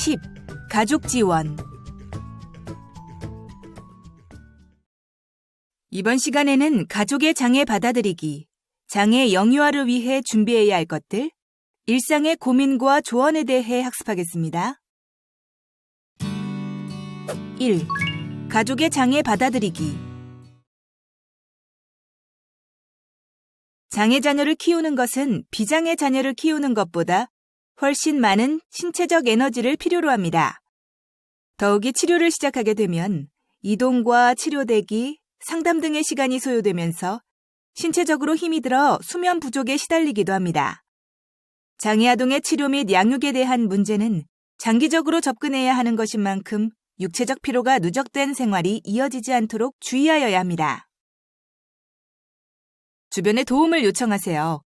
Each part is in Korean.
10. 가족 지원. 이번 시간에는 가족의 장애 받아들이기, 장애 영유아를 위해 준비해야 할 것들, 일상의 고민과 조언에 대해 학습하겠습니다. 1. 가족의 장애 받아들이기. 장애 자녀를 키우는 것은 비장애 자녀를 키우는 것보다 훨씬 많은 신체적 에너지를 필요로 합니다. 더욱이 치료를 시작하게 되면 이동과 치료 대기, 상담 등의 시간이 소요되면서 신체적으로 힘이 들어 수면 부족에 시달리기도 합니다. 장애 아동의 치료 및 양육에 대한 문제는 장기적으로 접근해야 하는 것인 만큼 육체적 피로가 누적된 생활이 이어지지 않도록 주의하여야 합니다. 주변에 도움을 요청하세요.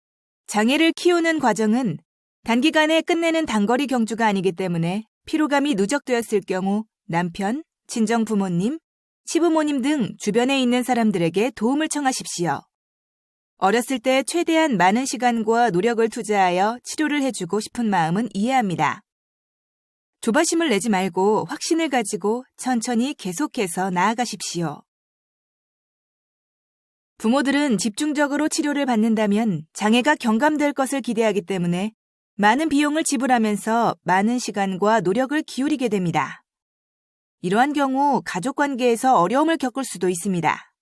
장애를 키우는 과정은 단기간에 끝내는 단거리 경주가 아니기 때문에 피로감이 누적되었을 경우 남편, 친정 부모님, 시부모님 등 주변에 있는 사람들에게 도움을 청하십시오. 어렸을 때 최대한 많은 시간과 노력을 투자하여 치료를 해주고 싶은 마음은 이해합니다. 조바심을 내지 말고 확신을 가지고 천천히 계속해서 나아가십시오. 부모들은 집중적으로 치료를 받는다면 장애가 경감될 것을 기대하기 때문에 많은 비용을 지불하면서 많은 시간과 노력을 기울이게 됩니다. 이러한 경우 가족관계에서 어려움을 겪을 수도 있습니다.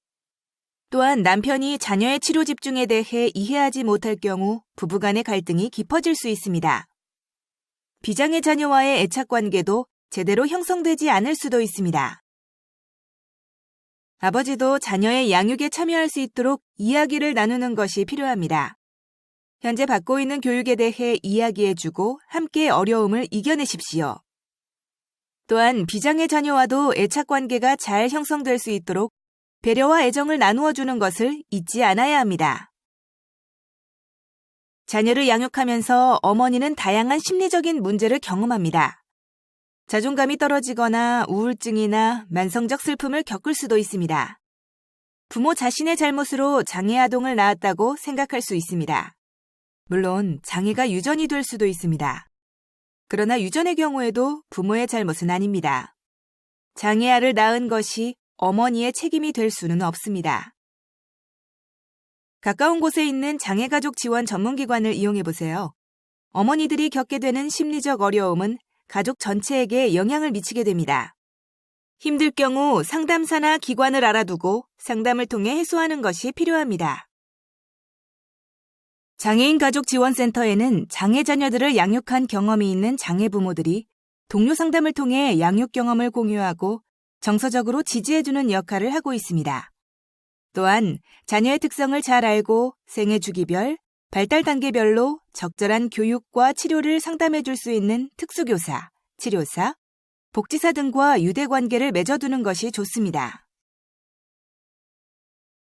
또한 남편이 자녀의 치료 집중에 대해 이해하지 못할 경우 부부간의 갈등이 깊어질 수 있습니다. 비장애 자녀와의 애착관계도 제대로 형성되지 않을 수도 있습니다. 아버지도 자녀의 양육에 참여할 수 있도록 이야기를 나누는 것이 필요합니다. 현재 받고 있는 교육에 대해 이야기해주고 함께 어려움을 이겨내십시오. 또한 비장애 자녀와도 애착관계가 잘 형성될 수 있도록 배려와 애정을 나누어주는 것을 잊지 않아야 합니다. 자녀를 양육하면서 어머니는 다양한 심리적인 문제를 경험합니다. 자존감이 떨어지거나 우울증이나 만성적 슬픔을 겪을 수도 있습니다. 부모 자신의 잘못으로 장애 아동을 낳았다고 생각할 수 있습니다. 물론 장애가 유전이 될 수도 있습니다. 그러나 유전의 경우에도 부모의 잘못은 아닙니다. 장애아를 낳은 것이 어머니의 책임이 될 수는 없습니다. 가까운 곳에 있는 장애가족 지원 전문기관을 이용해보세요. 어머니들이 겪게 되는 심리적 어려움은 가족 전체에게 영향을 미치게 됩니다. 힘들 경우 상담사나 기관을 알아두고 상담을 통해 해소하는 것이 필요합니다. 장애인 가족 지원센터에는 장애 자녀들을 양육한 경험이 있는 장애 부모들이 동료 상담을 통해 양육 경험을 공유하고 정서적으로 지지해주는 역할을 하고 있습니다. 또한 자녀의 특성을 잘 알고 생애 주기별, 발달 단계별로 적절한 교육과 치료를 상담해줄 수 있는 특수교사, 치료사, 복지사 등과 유대관계를 맺어두는 것이 좋습니다.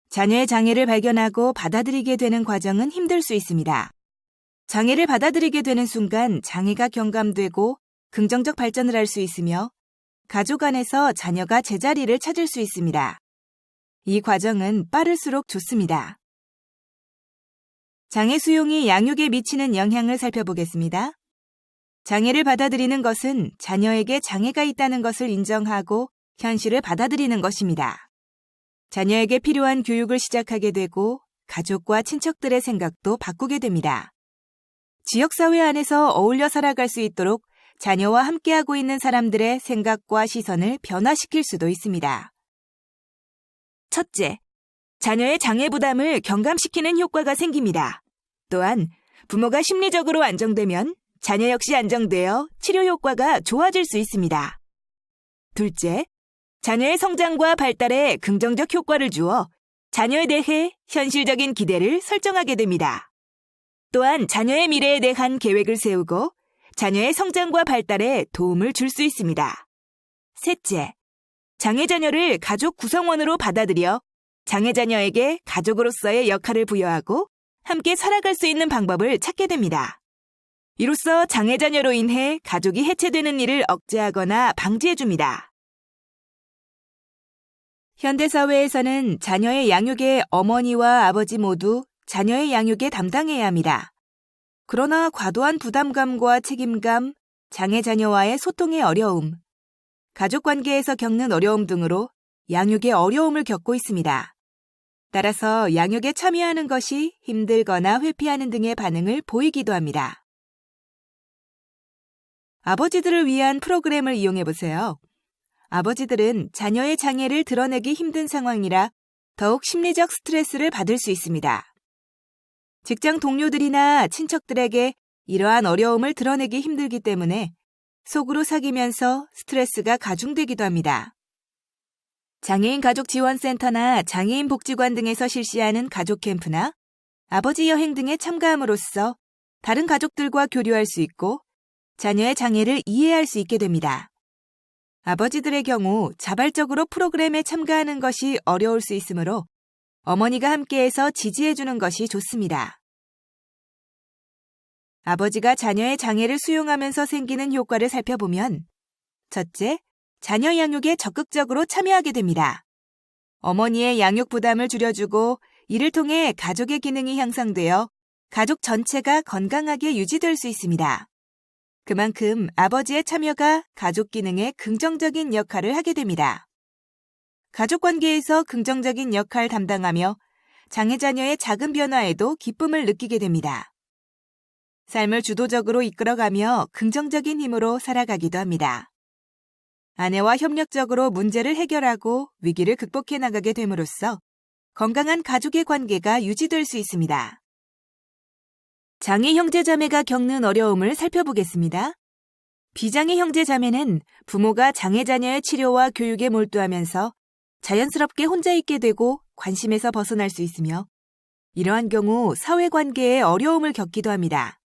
자녀의 장애를 발견하고 받아들이게 되는 과정은 힘들 수 있습니다. 장애를 받아들이게 되는 순간 장애가 경감되고 긍정적 발전을 할 수 있으며 가족 안에서 자녀가 제자리를 찾을 수 있습니다. 이 과정은 빠를수록 좋습니다. 장애 수용이 양육에 미치는 영향을 살펴보겠습니다. 장애를 받아들이는 것은 자녀에게 장애가 있다는 것을 인정하고 현실을 받아들이는 것입니다. 자녀에게 필요한 교육을 시작하게 되고 가족과 친척들의 생각도 바꾸게 됩니다. 지역사회 안에서 어울려 살아갈 수 있도록 자녀와 함께하고 있는 사람들의 생각과 시선을 변화시킬 수도 있습니다. 첫째, 자녀의 장애 부담을 경감시키는 효과가 생깁니다. 또한 부모가 심리적으로 안정되면 자녀 역시 안정되어 치료 효과가 좋아질 수 있습니다. 둘째, 자녀의 성장과 발달에 긍정적 효과를 주어 자녀에 대해 현실적인 기대를 설정하게 됩니다. 또한 자녀의 미래에 대한 계획을 세우고 자녀의 성장과 발달에 도움을 줄 수 있습니다. 셋째, 장애 자녀를 가족 구성원으로 받아들여 장애 자녀에게 가족으로서의 역할을 부여하고 함께 살아갈 수 있는 방법을 찾게 됩니다. 이로써 장애 자녀로 인해 가족이 해체되는 일을 억제하거나 방지해줍니다. 현대사회에서는 자녀의 양육에 어머니와 아버지 모두 자녀의 양육에 담당해야 합니다. 그러나 과도한 부담감과 책임감, 장애 자녀와의 소통의 어려움, 가족 관계에서 겪는 어려움 등으로 양육의 어려움을 겪고 있습니다. 따라서 양육에 참여하는 것이 힘들거나 회피하는 등의 반응을 보이기도 합니다. 아버지들을 위한 프로그램을 이용해 보세요. 아버지들은 자녀의 장애를 드러내기 힘든 상황이라 더욱 심리적 스트레스를 받을 수 있습니다. 직장 동료들이나 친척들에게 이러한 어려움을 드러내기 힘들기 때문에 속으로 사귀면서 스트레스가 가중되기도 합니다. 장애인 가족지원센터나 장애인 복지관 등에서 실시하는 가족 캠프나 아버지 여행 등에 참가함으로써 다른 가족들과 교류할 수 있고 자녀의 장애를 이해할 수 있게 됩니다. 아버지들의 경우 자발적으로 프로그램에 참가하는 것이 어려울 수 있으므로 어머니가 함께해서 지지해주는 것이 좋습니다. 아버지가 자녀의 장애를 수용하면서 생기는 효과를 살펴보면 첫째, 자녀 양육에 적극적으로 참여하게 됩니다. 어머니의 양육 부담을 줄여주고 이를 통해 가족의 기능이 향상되어 가족 전체가 건강하게 유지될 수 있습니다. 그만큼 아버지의 참여가 가족 기능에 긍정적인 역할을 하게 됩니다. 가족 관계에서 긍정적인 역할 담당하며 장애 자녀의 작은 변화에도 기쁨을 느끼게 됩니다. 삶을 주도적으로 이끌어가며 긍정적인 힘으로 살아가기도 합니다. 아내와 협력적으로 문제를 해결하고 위기를 극복해 나가게 됨으로써 건강한 가족의 관계가 유지될 수 있습니다. 장애 형제자매가 겪는 어려움을 살펴보겠습니다. 비장애 형제자매는 부모가 장애 자녀의 치료와 교육에 몰두하면서 자연스럽게 혼자 있게 되고 관심에서 벗어날 수 있으며 이러한 경우 사회관계에 어려움을 겪기도 합니다.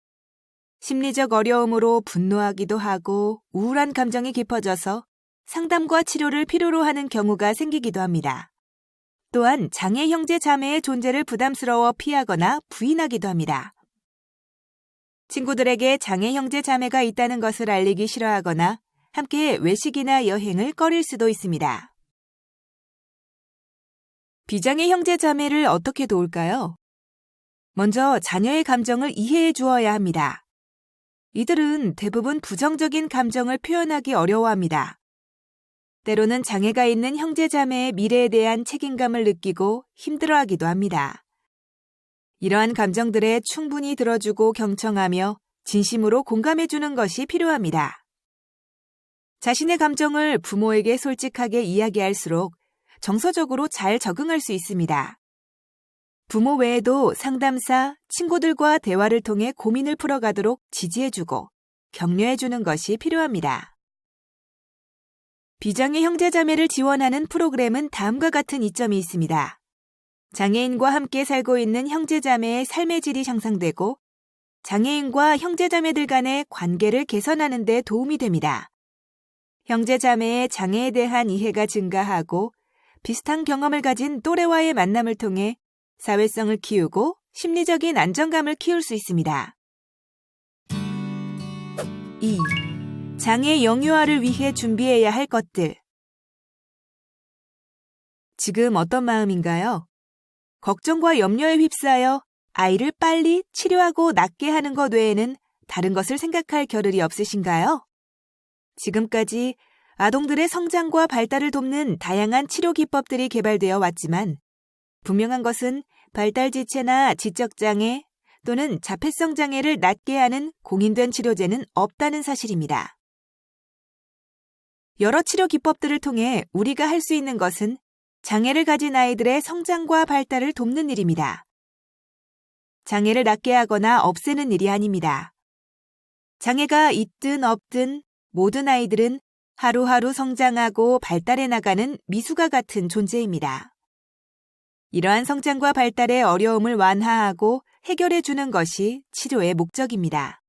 심리적 어려움으로 분노하기도 하고 우울한 감정이 깊어져서 상담과 치료를 필요로 하는 경우가 생기기도 합니다. 또한 장애 형제 자매의 존재를 부담스러워 피하거나 부인하기도 합니다. 친구들에게 장애 형제 자매가 있다는 것을 알리기 싫어하거나 함께 외식이나 여행을 꺼릴 수도 있습니다. 비장애 형제 자매를 어떻게 도울까요? 먼저 자녀의 감정을 이해해 주어야 합니다. 이들은 대부분 부정적인 감정을 표현하기 어려워합니다. 때로는 장애가 있는 형제자매의 미래에 대한 책임감을 느끼고 힘들어하기도 합니다. 이러한 감정들에 충분히 들어주고 경청하며 진심으로 공감해주는 것이 필요합니다. 자신의 감정을 부모에게 솔직하게 이야기할수록 정서적으로 잘 적응할 수 있습니다. 부모 외에도 상담사, 친구들과 대화를 통해 고민을 풀어가도록 지지해주고 격려해주는 것이 필요합니다. 비장애 형제자매를 지원하는 프로그램은 다음과 같은 이점이 있습니다. 장애인과 함께 살고 있는 형제자매의 삶의 질이 향상되고 장애인과 형제자매들 간의 관계를 개선하는 데 도움이 됩니다. 형제자매의 장애에 대한 이해가 증가하고 비슷한 경험을 가진 또래와의 만남을 통해 사회성을 키우고 심리적인 안정감을 키울 수 있습니다. 2. 장애 영유아를 위해 준비해야 할 것들. 지금 어떤 마음인가요? 걱정과 염려에 휩싸여 아이를 빨리 치료하고 낫게 하는 것 외에는 다른 것을 생각할 겨를이 없으신가요? 지금까지 아동들의 성장과 발달을 돕는 다양한 치료 기법들이 개발되어 왔지만 분명한 것은 발달 지체나 지적장애 또는 자폐성 장애를 낫게 하는 공인된 치료제는 없다는 사실입니다. 여러 치료 기법들을 통해 우리가 할 수 있는 것은 장애를 가진 아이들의 성장과 발달을 돕는 일입니다. 장애를 낫게 하거나 없애는 일이 아닙니다. 장애가 있든 없든 모든 아이들은 하루하루 성장하고 발달해 나가는 미숙아 같은 존재입니다. 이러한 성장과 발달의 어려움을 완화하고 해결해 주는 것이 치료의 목적입니다.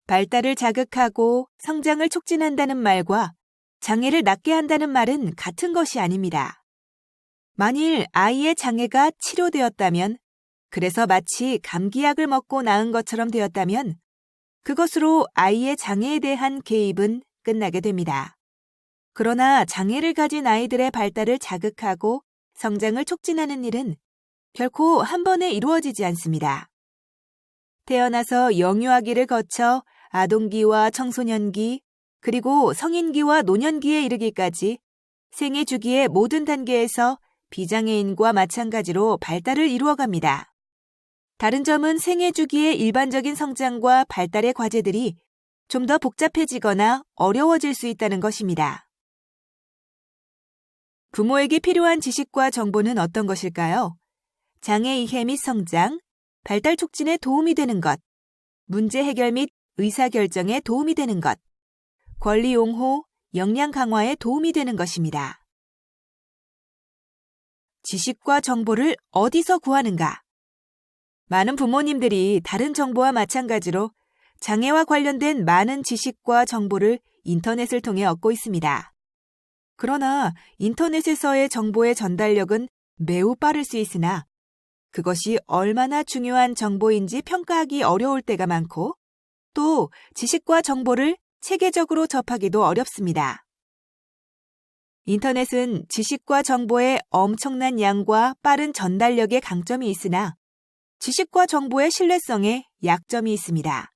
발달을 자극하고 성장을 촉진한다는 말과 장애를 낫게 한다는 말은 같은 것이 아닙니다. 만일 아이의 장애가 치료되었다면, 그래서 마치 감기약을 먹고 나은 것처럼 되었다면 그것으로 아이의 장애에 대한 개입은 끝나게 됩니다. 그러나 장애를 가진 아이들의 발달을 자극하고 성장을 촉진하는 일은 결코 한 번에 이루어지지 않습니다. 태어나서 영유아기를 거쳐 아동기와 청소년기, 그리고 성인기와 노년기에 이르기까지 생애 주기의 모든 단계에서 비장애인과 마찬가지로 발달을 이루어갑니다. 다른 점은 생애 주기의 일반적인 성장과 발달의 과제들이 좀 더 복잡해지거나 어려워질 수 있다는 것입니다. 부모에게 필요한 지식과 정보는 어떤 것일까요? 장애 이해 및 성장, 발달 촉진에 도움이 되는 것, 문제 해결 및 의사결정에 도움이 되는 것, 권리 옹호, 역량 강화에 도움이 되는 것입니다. 지식과 정보를 어디서 구하는가? 많은 부모님들이 다른 정보와 마찬가지로 장애와 관련된 많은 지식과 정보를 인터넷을 통해 얻고 있습니다. 그러나 인터넷에서의 정보의 전달력은 매우 빠를 수 있으나 그것이 얼마나 중요한 정보인지 평가하기 어려울 때가 많고 또 지식과 정보를 체계적으로 접하기도 어렵습니다. 인터넷은 지식과 정보의 엄청난 양과 빠른 전달력의 강점이 있으나 지식과 정보의 신뢰성에 약점이 있습니다.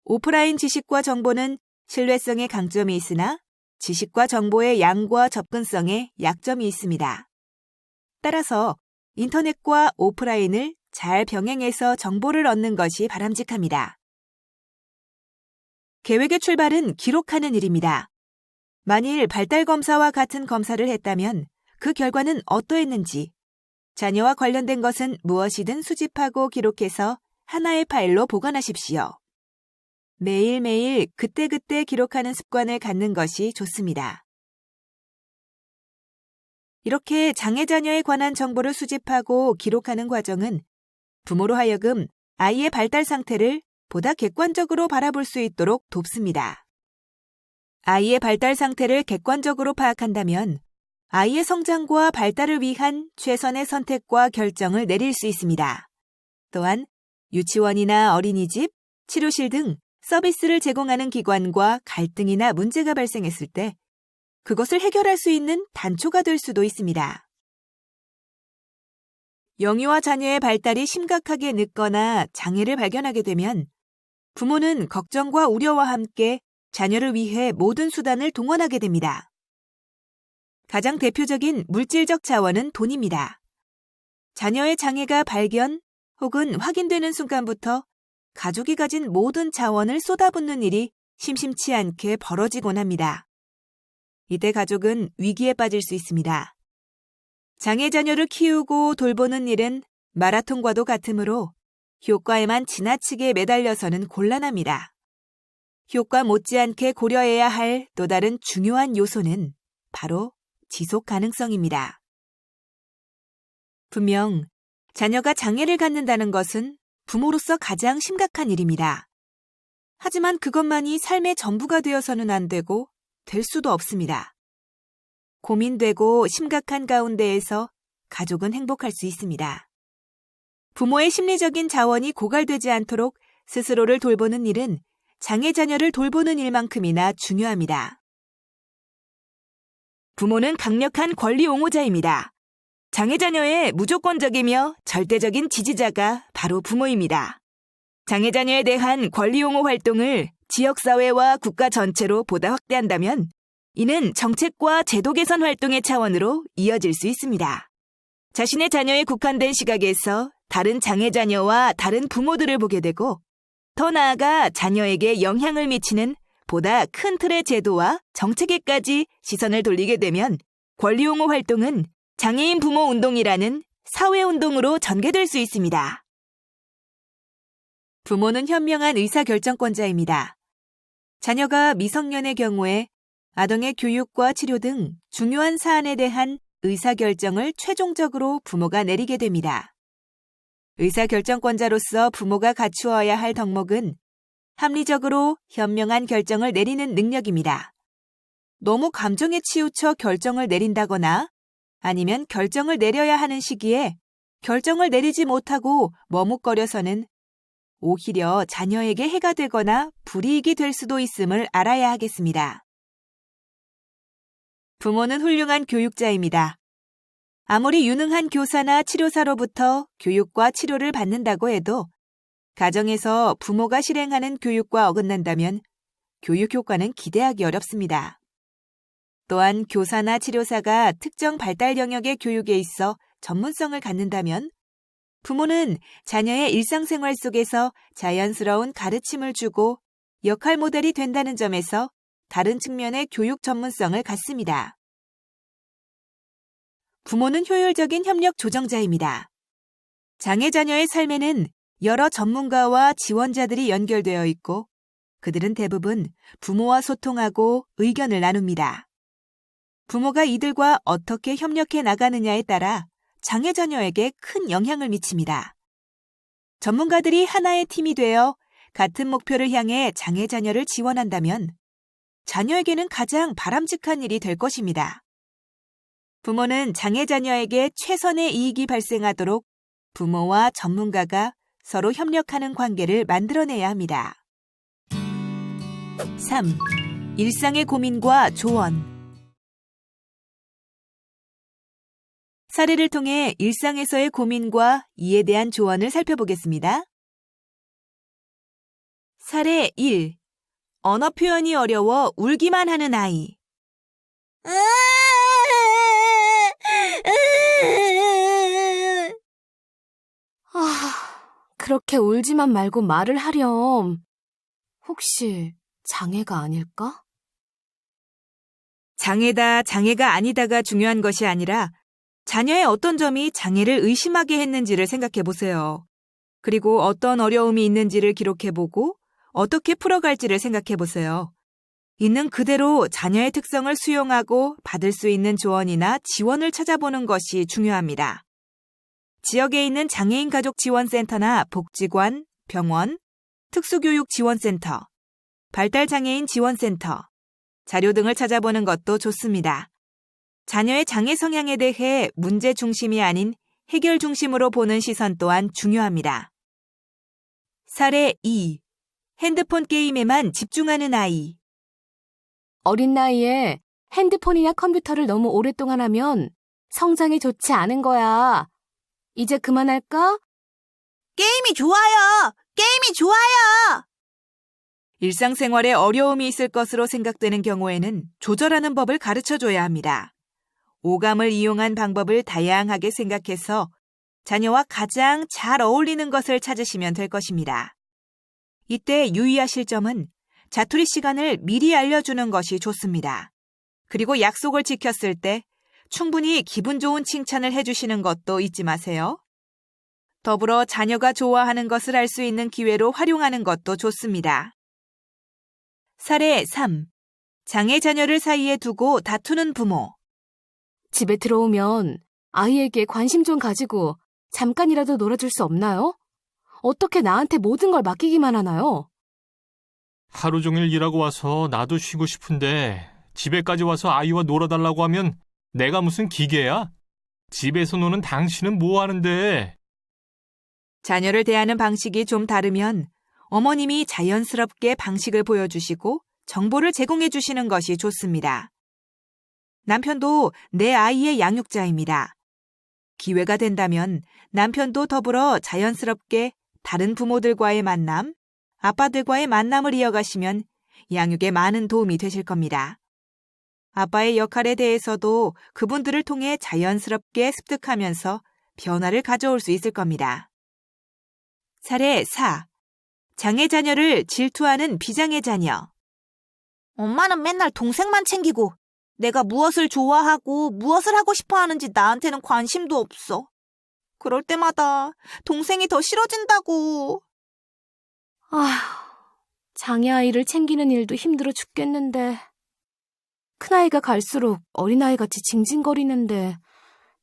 오프라인 지식과 정보는 신뢰성에 강점이 있으나 지식과 정보의 양과 접근성에 약점이 있습니다. 따라서 인터넷과 오프라인을 잘 병행해서 정보를 얻는 것이 바람직합니다. 계획의 출발은 기록하는 일입니다. 만일 발달 검사와 같은 검사를 했다면 그 결과는 어떠했는지, 자녀와 관련된 것은 무엇이든 수집하고 기록해서 하나의 파일로 보관하십시오. 매일매일 그때그때 기록하는 습관을 갖는 것이 좋습니다. 이렇게 장애 자녀에 관한 정보를 수집하고 기록하는 과정은 부모로 하여금 아이의 발달 상태를 보다 객관적으로 바라볼 수 있도록 돕습니다. 아이의 발달 상태를 객관적으로 파악한다면 아이의 성장과 발달을 위한 최선의 선택과 결정을 내릴 수 있습니다. 또한 유치원이나 어린이집, 치료실 등 서비스를 제공하는 기관과 갈등이나 문제가 발생했을 때 그것을 해결할 수 있는 단초가 될 수도 있습니다. 영유아 자녀의 발달이 심각하게 늦거나 장애를 발견하게 되면 부모는 걱정과 우려와 함께 자녀를 위해 모든 수단을 동원하게 됩니다. 가장 대표적인 물질적 자원은 돈입니다. 자녀의 장애가 발견 혹은 확인되는 순간부터 가족이 가진 모든 자원을 쏟아붓는 일이 심심치 않게 벌어지곤 합니다. 이때 가족은 위기에 빠질 수 있습니다. 장애 자녀를 키우고 돌보는 일은 마라톤과도 같으므로 효과에만 지나치게 매달려서는 곤란합니다. 효과 못지않게 고려해야 할 또 다른 중요한 요소는 바로 지속 가능성입니다. 분명 자녀가 장애를 갖는다는 것은 부모로서 가장 심각한 일입니다. 하지만 그것만이 삶의 전부가 되어서는 안 되고 될 수도 없습니다. 고민되고 심각한 가운데에서 가족은 행복할 수 있습니다. 부모의 심리적인 자원이 고갈되지 않도록 스스로를 돌보는 일은 장애 자녀를 돌보는 일만큼이나 중요합니다. 부모는 강력한 권리 옹호자입니다. 장애 자녀의 무조건적이며 절대적인 지지자가 바로 부모입니다. 장애 자녀에 대한 권리 옹호 활동을 지역사회와 국가 전체로 보다 확대한다면 이는 정책과 제도 개선 활동의 차원으로 이어질 수 있습니다. 자신의 자녀에 국한된 시각에서 다른 장애 자녀와 다른 부모들을 보게 되고 더 나아가 자녀에게 영향을 미치는 보다 큰 틀의 제도와 정책에까지 시선을 돌리게 되면 권리 옹호 활동은 장애인 부모 운동이라는 사회운동으로 전개될 수 있습니다. 부모는 현명한 의사결정권자입니다. 자녀가 미성년의 경우에 아동의 교육과 치료 등 중요한 사안에 대한 의사결정을 최종적으로 부모가 내리게 됩니다. 의사결정권자로서 부모가 갖추어야 할 덕목은 합리적으로 현명한 결정을 내리는 능력입니다. 너무 감정에 치우쳐 결정을 내린다거나 아니면 결정을 내려야 하는 시기에 결정을 내리지 못하고 머뭇거려서는 오히려 자녀에게 해가 되거나 불이익이 될 수도 있음을 알아야 하겠습니다. 부모는 훌륭한 교육자입니다. 아무리 유능한 교사나 치료사로부터 교육과 치료를 받는다고 해도 가정에서 부모가 실행하는 교육과 어긋난다면 교육 효과는 기대하기 어렵습니다. 또한 교사나 치료사가 특정 발달 영역의 교육에 있어 전문성을 갖는다면 부모는 자녀의 일상생활 속에서 자연스러운 가르침을 주고 역할 모델이 된다는 점에서 다른 측면의 교육 전문성을 갖습니다. 부모는 효율적인 협력 조정자입니다. 장애 자녀의 삶에는 여러 전문가와 지원자들이 연결되어 있고 그들은 대부분 부모와 소통하고 의견을 나눕니다. 부모가 이들과 어떻게 협력해 나가느냐에 따라 장애 자녀에게 큰 영향을 미칩니다. 전문가들이 하나의 팀이 되어 같은 목표를 향해 장애 자녀를 지원한다면 자녀에게는 가장 바람직한 일이 될 것입니다. 부모는 장애 자녀에게 최선의 이익이 발생하도록 부모와 전문가가 서로 협력하는 관계를 만들어내야 합니다. 3. 일상의 고민과 조언. 사례를 통해 일상에서의 고민과 이에 대한 조언을 살펴보겠습니다. 사례 1. 언어 표현이 어려워 울기만 하는 아이. 그렇게 울지만 말고 말을 하렴. 혹시 장애가 아닐까? 장애다, 장애가 아니다가 중요한 것이 아니라 자녀의 어떤 점이 장애를 의심하게 했는지를 생각해 보세요. 그리고 어떤 어려움이 있는지를 기록해보고 어떻게 풀어갈지를 생각해 보세요. 있는 그대로 자녀의 특성을 수용하고 받을 수 있는 조언이나 지원을 찾아보는 것이 중요합니다. 지역에 있는 장애인 가족 지원센터나 복지관, 병원, 특수교육 지원센터, 발달장애인 지원센터, 자료 등을 찾아보는 것도 좋습니다. 자녀의 장애 성향에 대해 문제 중심이 아닌 해결 중심으로 보는 시선 또한 중요합니다. 사례 2. 핸드폰 게임에만 집중하는 아이. 어린 나이에 핸드폰이나 컴퓨터를 너무 오랫동안 하면 성장이 좋지 않은 거야. 이제 그만할까? 게임이 좋아요! 게임이 좋아요! 일상생활에 어려움이 있을 것으로 생각되는 경우에는 조절하는 법을 가르쳐줘야 합니다. 오감을 이용한 방법을 다양하게 생각해서 자녀와 가장 잘 어울리는 것을 찾으시면 될 것입니다. 이때 유의하실 점은 자투리 시간을 미리 알려주는 것이 좋습니다. 그리고 약속을 지켰을 때 충분히 기분 좋은 칭찬을 해주시는 것도 잊지 마세요. 더불어 자녀가 좋아하는 것을 알 수 있는 기회로 활용하는 것도 좋습니다. 사례 3. 장애 자녀를 사이에 두고 다투는 부모. 집에 들어오면 아이에게 관심 좀 가지고 잠깐이라도 놀아줄 수 없나요? 어떻게 나한테 모든 걸 맡기기만 하나요? 하루 종일 일하고 와서 나도 쉬고 싶은데 집에까지 와서 아이와 놀아달라고 하면 내가 무슨 기계야? 집에서 노는 당신은 뭐 하는데? 자녀를 대하는 방식이 좀 다르면 어머님이 자연스럽게 방식을 보여주시고 정보를 제공해 주시는 것이 좋습니다. 남편도 내 아이의 양육자입니다. 기회가 된다면 남편도 더불어 자연스럽게 다른 부모들과의 만남, 아빠들과의 만남을 이어가시면 양육에 많은 도움이 되실 겁니다. 아빠의 역할에 대해서도 그분들을 통해 자연스럽게 습득하면서 변화를 가져올 수 있을 겁니다. 사례 4. 장애 자녀를 질투하는 비장애 자녀. 엄마는 맨날 동생만 챙기고 내가 무엇을 좋아하고 무엇을 하고 싶어 하는지 나한테는 관심도 없어. 그럴 때마다 동생이 더 싫어진다고. 장애 아이를 챙기는 일도 힘들어 죽겠는데. 큰아이가 갈수록 어린아이같이 징징거리는데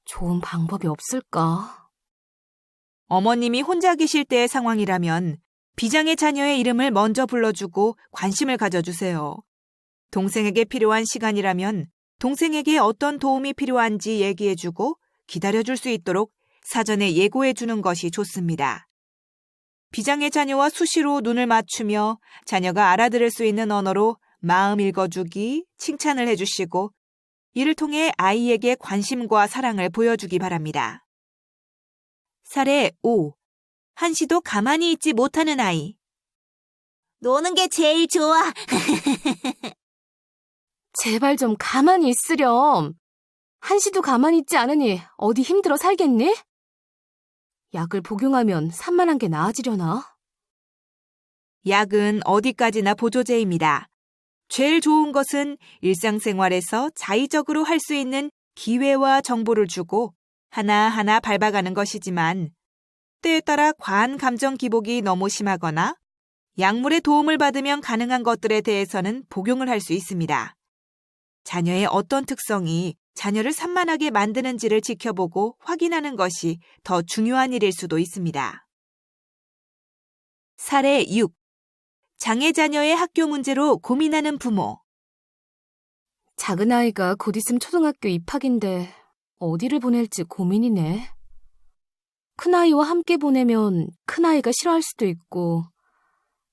좋은 방법이 없을까? 어머님이 혼자 계실 때의 상황이라면 비장애 자녀의 이름을 먼저 불러주고 관심을 가져주세요. 동생에게 필요한 시간이라면 동생에게 어떤 도움이 필요한지 얘기해주고 기다려줄 수 있도록 사전에 예고해주는 것이 좋습니다. 비장애 자녀와 수시로 눈을 맞추며 자녀가 알아들을 수 있는 언어로 마음 읽어주기, 칭찬을 해주시고 이를 통해 아이에게 관심과 사랑을 보여주기 바랍니다. 사례 5. 한시도 가만히 있지 못하는 아이. 노는 게 제일 좋아. 제발 좀 가만히 있으렴. 한시도 가만히 있지 않으니 어디 힘들어 살겠니? 약을 복용하면 산만한 게 나아지려나? 약은 어디까지나 보조제입니다. 제일 좋은 것은 일상생활에서 자의적으로 할 수 있는 기회와 정보를 주고 하나하나 밟아가는 것이지만 때에 따라 과한 감정 기복이 너무 심하거나 약물의 도움을 받으면 가능한 것들에 대해서는 복용을 할 수 있습니다. 자녀의 어떤 특성이 자녀를 산만하게 만드는지를 지켜보고 확인하는 것이 더 중요한 일일 수도 있습니다. 사례 6. 장애 자녀의 학교 문제로 고민하는 부모. 작은 아이가 곧 있으면 초등학교 입학인데 어디를 보낼지 고민이네. 큰아이와 함께 보내면 큰아이가 싫어할 수도 있고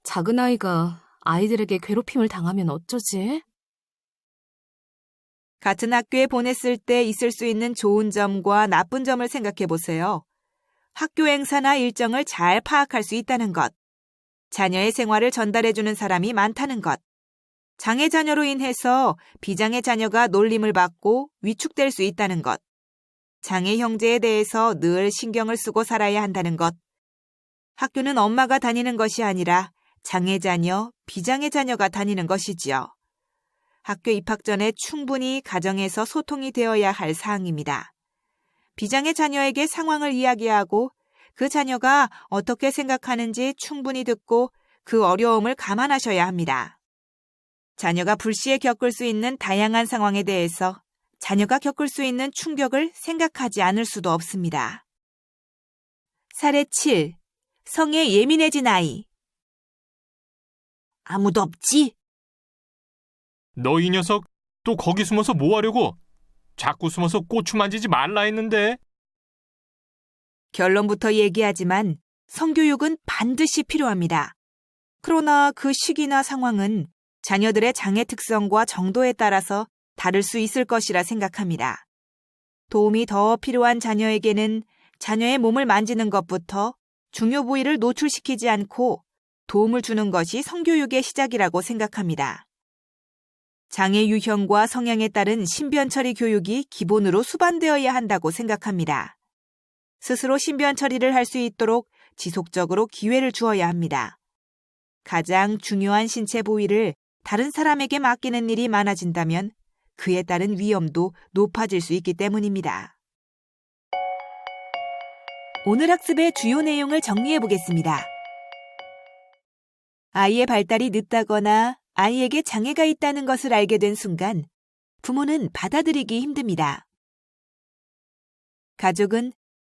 작은 아이가 아이들에게 괴롭힘을 당하면 어쩌지? 같은 학교에 보냈을 때 있을 수 있는 좋은 점과 나쁜 점을 생각해 보세요. 학교 행사나 일정을 잘 파악할 수 있다는 것, 자녀의 생활을 전달해주는 사람이 많다는 것, 장애 자녀로 인해서 비장애 자녀가 놀림을 받고 위축될 수 있다는 것, 장애 형제에 대해서 늘 신경을 쓰고 살아야 한다는 것, 학교는 엄마가 다니는 것이 아니라 장애 자녀, 비장애 자녀가 다니는 것이지요. 학교 입학 전에 충분히 가정에서 소통이 되어야 할 사항입니다. 비장애 자녀에게 상황을 이야기하고 그 자녀가 어떻게 생각하는지 충분히 듣고 그 어려움을 감안하셔야 합니다. 자녀가 불시에 겪을 수 있는 다양한 상황에 대해서 자녀가 겪을 수 있는 충격을 생각하지 않을 수도 없습니다. 사례 7. 성에 예민해진 아이. 아무도 없지? 너 이 녀석 또 거기 숨어서 뭐 하려고? 자꾸 숨어서 고추 만지지 말라 했는데. 결론부터 얘기하지만 성교육은 반드시 필요합니다. 그러나 그 시기나 상황은 자녀들의 장애 특성과 정도에 따라서 다를 수 있을 것이라 생각합니다. 도움이 더 필요한 자녀에게는 자녀의 몸을 만지는 것부터 중요 부위를 노출시키지 않고 도움을 주는 것이 성교육의 시작이라고 생각합니다. 장애 유형과 성향에 따른 신변 처리 교육이 기본으로 수반되어야 한다고 생각합니다. 스스로 신변 처리를 할 수 있도록 지속적으로 기회를 주어야 합니다. 가장 중요한 신체 부위를 다른 사람에게 맡기는 일이 많아진다면 그에 따른 위험도 높아질 수 있기 때문입니다. 오늘 학습의 주요 내용을 정리해 보겠습니다. 아이의 발달이 늦다거나 아이에게 장애가 있다는 것을 알게 된 순간 부모는 받아들이기 힘듭니다. 가족은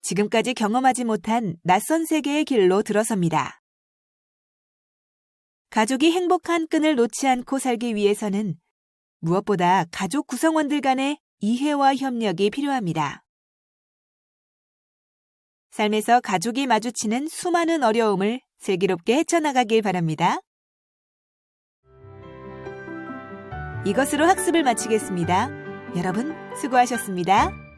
지금까지 경험하지 못한 낯선 세계의 길로 들어섭니다. 가족이 행복한 끈을 놓지 않고 살기 위해서는 무엇보다 가족 구성원들 간의 이해와 협력이 필요합니다. 삶에서 가족이 마주치는 수많은 어려움을 슬기롭게 헤쳐나가길 바랍니다. 이것으로 학습을 마치겠습니다. 여러분, 수고하셨습니다.